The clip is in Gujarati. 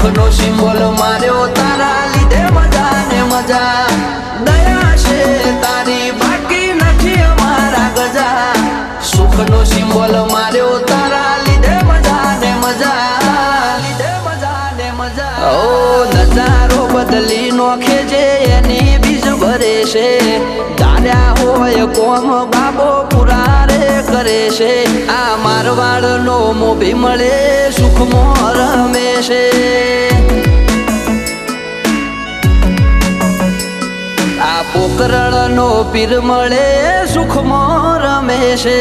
સુખનો સિમ્બોલ માર્યો તારા લીધે મજા ને મજા દયા છે તારી બાકી નથી અમારા ગજા સુખનો સિમ્બોલ માર્યો તારા લીધે મજા ને મજા ઓ નજારો બદલી નોખે છે એની બીજ ભરે છે ધાર્યા હોય કોમ બાબો પુરા રે કરે છે આ મારવાડ નો મોભી મળે સુખમાં રમે છે આ પોકરણ નો પીર મળે સુખમાં રમે છે